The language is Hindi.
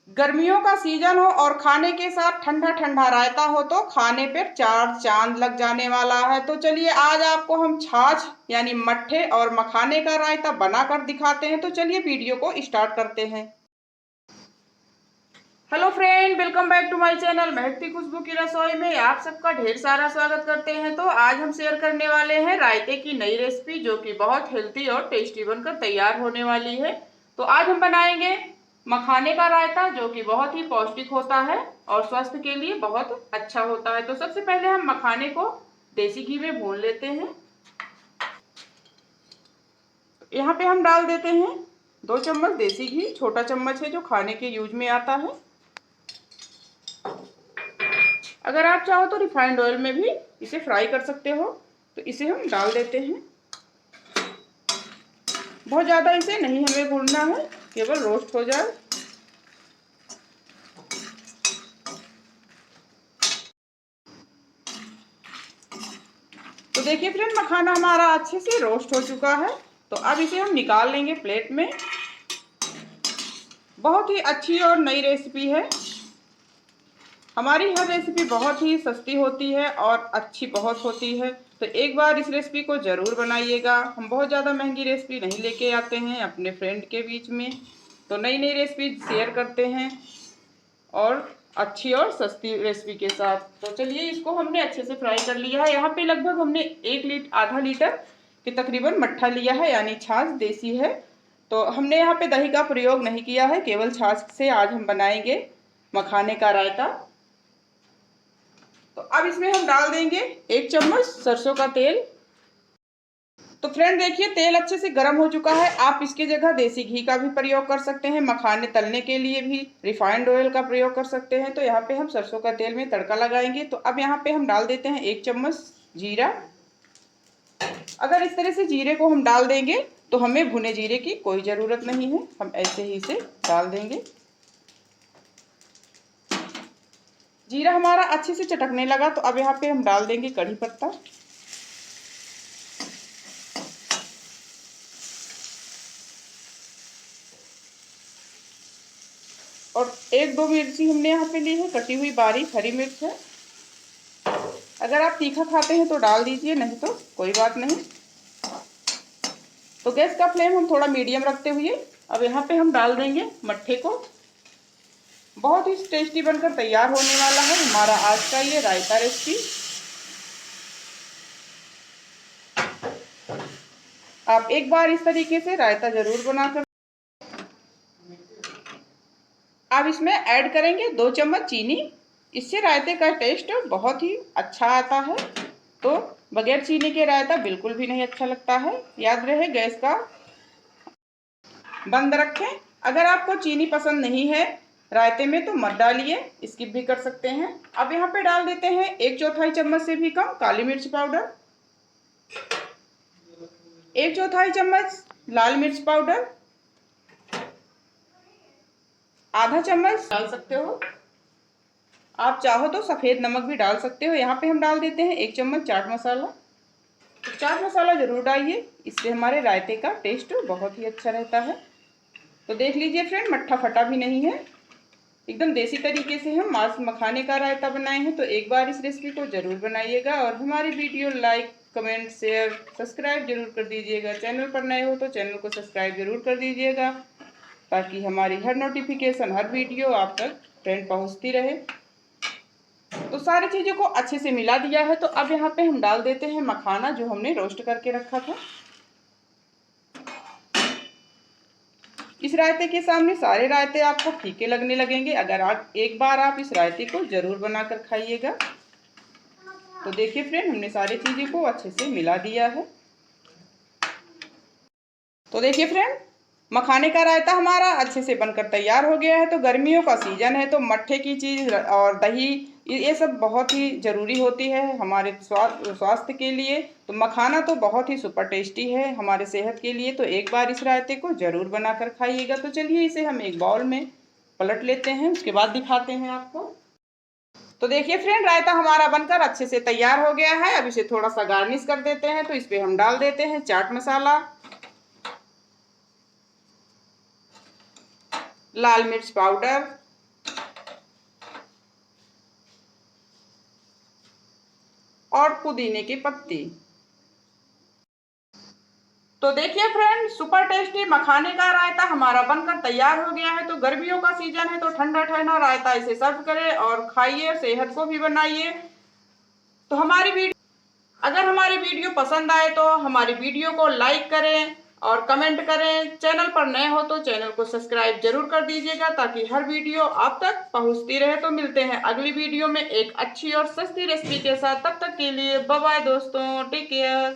गर्मियों का सीजन हो और खाने के साथ ठंडा ठंडा रायता हो तो खाने पर चार चांद लग जाने वाला है। तो चलिए आज आपको हम छाछ यानी मट्ठे और मखाने का रायता बनाकर दिखाते हैं। तो चलिए वीडियो को स्टार्ट करते हैं। Hello friend, welcome back to my channel महकती खुशबू की रसोई में आप सबका ढेर सारा स्वागत करते हैं। तो आज हम शेयर करने वाले हैं रायते की नई रेसिपी, जो कि बहुत हेल्थी और टेस्टी बनकर तैयार होने वाली है। तो आज हम बनाएंगे मखाने का रायता, जो कि बहुत ही पौष्टिक होता है और स्वास्थ्य के लिए बहुत अच्छा होता है। तो सबसे पहले हम मखाने को देसी घी में भून लेते हैं। यहाँ पे हम डाल देते हैं 2 चम्मच देसी घी, छोटा चम्मच है जो खाने के यूज में आता है। अगर आप चाहो तो रिफाइंड ऑयल में भी इसे फ्राई कर सकते हो। तो इसे हम डाल देते हैं। बहुत ज़्यादा इसे नहीं हमें भूनना है, केवल रोस्ट हो जाए। तो देखिए फ्रेंड, मखाना हमारा अच्छे से रोस्ट हो चुका है। तो अब इसे हम निकाल लेंगे प्लेट में। बहुत ही अच्छी और नई रेसिपी है। हमारी हर रेसिपी बहुत ही सस्ती होती है और अच्छी बहुत होती है। तो एक बार इस रेसिपी को ज़रूर बनाइएगा। हम बहुत ज़्यादा महंगी रेसिपी नहीं लेके आते हैं अपने फ्रेंड के बीच में। तो नई नई रेसिपी शेयर करते हैं और अच्छी और सस्ती रेसिपी के साथ। तो चलिए, इसको हमने अच्छे से फ्राई कर लिया है। यहाँ पे लगभग हमने आधा लीटर के तकरीबन मट्ठा लिया है, यानी छाछ देसी है। तो हमने यहाँ पे दही का प्रयोग नहीं किया है, केवल छाछ से आज हम बनाएंगे मखाने का रायता। तो अब इसमें हम डाल देंगे 1 चम्मच सरसों का तेल। तो फ्रेंड देखिए, तेल अच्छे से गर्म हो चुका है। आप इसकी जगह देसी घी का भी प्रयोग कर सकते हैं। मखाने तलने के लिए भी रिफाइंड ऑयल का प्रयोग कर सकते हैं। तो यहाँ पे हम सरसों का तेल में तड़का लगाएंगे। तो अब यहाँ पे हम डाल देते हैं 1 चम्मच जीरा। अगर इस तरह से जीरे को हम डाल देंगे तो हमें भुने जीरे की कोई ज़रूरत नहीं है, हम ऐसे ही इसे डाल देंगे। जीरा हमारा अच्छे से चटकने लगा तो अब यहाँ पे हम डाल देंगे कड़ी पत्ता और 1-2 मिर्ची हमने यहाँ पे ली है, कटी हुई बारीक हरी मिर्च है। अगर आप तीखा खाते हैं तो डाल दीजिए, नहीं तो कोई बात नहीं। तो गैस का फ्लेम हम थोड़ा मीडियम रखते हुए अब यहाँ पे हम डाल देंगे मट्ठे को। बहुत ही टेस्टी बनकर तैयार होने वाला है हमारा आज का ये रायता रेसिपी। आप एक बार इस तरीके से रायता जरूर बनाकर। अब इसमें ऐड करेंगे 2 चम्मच चीनी। इससे रायते का टेस्ट बहुत ही अच्छा आता है। तो बगैर चीनी के रायता बिल्कुल भी नहीं अच्छा लगता है। याद रहे, गैस का बंद रखें। अगर आपको चीनी पसंद नहीं है रायते में तो मत डालिए, स्किप भी कर सकते हैं। अब यहाँ पे डाल देते हैं 1/4 चम्मच से भी कम काली मिर्च पाउडर, 1/4 चम्मच लाल मिर्च पाउडर, आधा चम्मच डाल सकते हो। आप चाहो तो सफ़ेद नमक भी डाल सकते हो। यहाँ पे हम डाल देते हैं 1 चम्मच चाट मसाला। तो चाट मसाला ज़रूर डालिए, इससे हमारे रायते का टेस्ट बहुत ही अच्छा रहता है। तो देख लीजिए फ्रेंड, मट्ठा फटा भी नहीं है। एकदम देसी तरीके से हम मांस मखाने का रायता बनाए हैं। तो एक बार इस रेसिपी को ज़रूर बनाइएगा और हमारी video like, comment, share, subscribe जरूर कर दीजिएगा। चैनल पर नए हो तो चैनल को सब्सक्राइब जरूर कर दीजिएगा, ताकि हमारी हर नोटिफिकेशन, हर वीडियो आप तक फ्रेंड पहुंचती रहे। तो सारी चीज़ों को अच्छे से मिला दिया है। तो अब यहाँ पे हम डाल देते हैं मखाना जो हमने रोस्ट करके रखा था। इस रायते के सामने सारे रायते आपको फीके लगने लगेंगे अगर आप एक बार इस रायते को ज़रूर बनाकर खाइएगा। तो देखिए फ्रेंड, हमने सारी चीज़ों को अच्छे से मिला दिया है। तो देखिए फ्रेंड, मखाने का रायता हमारा अच्छे से बनकर तैयार हो गया है। तो गर्मियों का सीजन है तो मट्ठे की चीज़ और दही ये सब बहुत ही ज़रूरी होती है हमारे स्वास्थ्य के लिए। तो मखाना तो बहुत ही सुपर टेस्टी है हमारे सेहत के लिए। तो एक बार इस रायते को ज़रूर बनाकर खाइएगा। तो चलिए इसे हम एक बाउल में पलट लेते हैं, उसके बाद दिखाते हैं आपको। तो देखिए फ्रेंड, रायता हमारा बनकर अच्छे से तैयार हो गया है। अब इसे थोड़ा सा गार्निश कर देते हैं। तो इस पे हम डाल देते हैं चाट मसाला, लाल मिर्च पाउडर, और पुदीने की पत्ती। तो देखिए फ्रेंड, सुपर टेस्टी मखाने का रायता हमारा बनकर तैयार हो गया है। तो गर्मियों का सीजन है तो ठंडा ठंडा रायता इसे सर्व करें और खाइए, सेहत को भी बनाइए। तो अगर हमारी वीडियो पसंद आए तो हमारी वीडियो को लाइक करें और कमेंट करें। चैनल पर नए हो तो चैनल को सब्सक्राइब जरूर कर दीजिएगा ताकि हर वीडियो आप तक पहुंचती रहे। तो मिलते हैं अगली वीडियो में एक अच्छी और सस्ती रेसिपी के साथ। तब तक के लिए बाय बाय दोस्तों, टेक केयर।